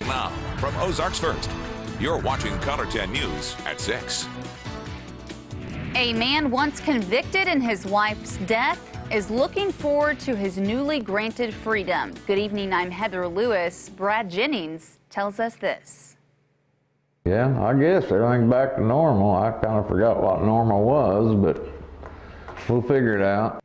now from Ozarks First. You're watching Color 10 News at 6. A man once convicted in his wife's death is looking forward to his newly granted freedom. Good evening, I'm Heather Lewis. Brad Jennings tells us this. Yeah, I guess everything's back to normal. I kind of forgot what normal was, but we'll figure it out.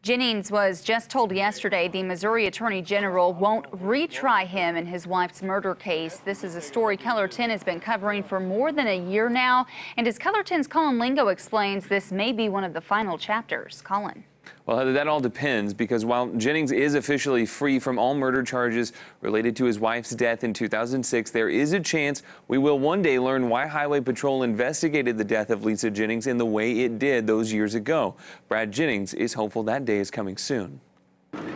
Jennings was just told yesterday the Missouri Attorney General won't retry him in his wife's murder case. This is a story Color 10 has been covering for more than a year now. And as Color 10's Colin Lingo explains, this may be one of the final chapters. Colin. Well, Heather, that all depends, because while Jennings is officially free from all murder charges related to his wife's death in 2006, there is a chance we will one day learn why Highway Patrol investigated the death of Lisa Jennings in the way it did those years ago. Brad Jennings is hopeful that day is coming soon.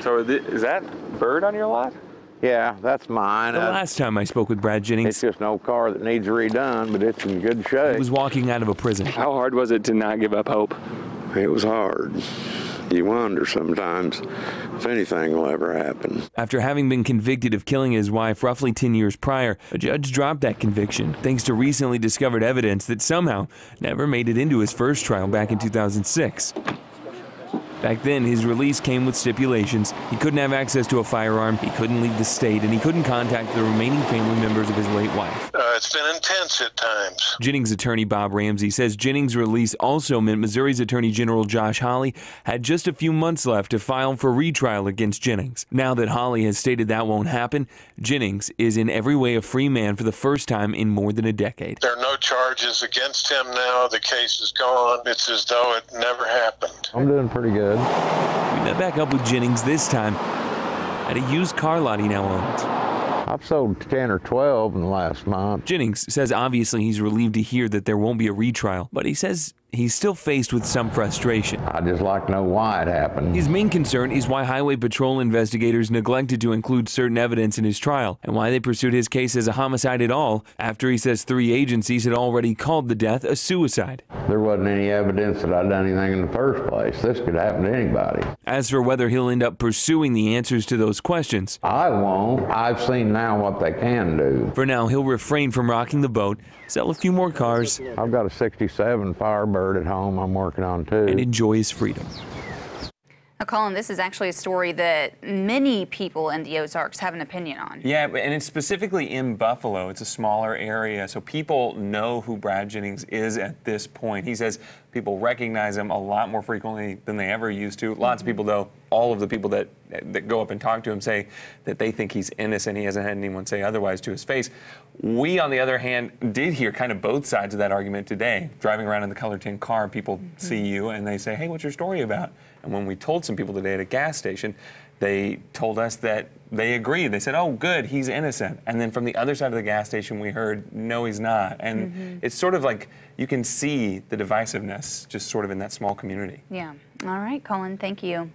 So is that bird on your lot? Yeah, that's mine. The last time I spoke with Brad Jennings, It's just an old car that needs redone, but it's in good shape. he was walking out of a prison. How hard was it to not give up hope? It was hard. You wonder sometimes if anything will ever happen. After having been convicted of killing his wife roughly 10 years prior, a judge dropped that conviction thanks to recently discovered evidence that somehow never made it into his first trial back in 2006. Back then, his release came with stipulations. He couldn't have access to a firearm, he couldn't leave the state, and he couldn't contact the remaining family members of his late wife. It's been intense at times. Jennings attorney Bob Ramsey says Jennings' release also meant Missouri's Attorney General Josh Hawley had just a few months left to file for retrial against Jennings. Now that Hawley has stated that won't happen, Jennings is in every way a free man for the first time in more than a decade. There are no charges against him now. The case is gone. It's as though it never happened. I'm doing pretty good. We met back up with Jennings this time at a used car lot he now owns. I've sold 10 or 12 in the last month. Jennings says obviously he's relieved to hear that there won't be a retrial, but he says he's still faced with some frustration. I just like to know why it happened. His main concern is why Highway Patrol investigators neglected to include certain evidence in his trial, and why they pursued his case as a homicide at all after he says 3 agencies had already called the death a suicide. There wasn't any evidence that I'd done anything in the first place. This could happen to anybody. As for whether he'll end up pursuing the answers to those questions, I won't. I've seen now what they can do. for now he'll refrain from rocking the boat, sell a few more cars, I've got a 67 Firebird at home I'm working on too. and enjoy his freedom. Now, Colin, this is actually a story that many people in the Ozarks have an opinion on. Yeah, and it's specifically in Buffalo. It's a smaller area, so people know who Brad Jennings is at this point. He says people recognize him a lot more frequently than they ever used to. Lots of people, though, all of the people that go up and talk to him say that they think he's innocent. He hasn't had anyone say otherwise to his face. We, on the other hand, did hear kind of both sides of that argument today. Driving around in the Color 10 car, people see you and they say, hey, what's your story about? And when we told some people today at a gas station, they told us that they agreed. They said, oh, good, he's innocent. And then from the other side of the gas station, we heard, no, he's not. And it's sort of like you can see the divisiveness just sort of in that small community. Yeah. All right, Colin, thank you.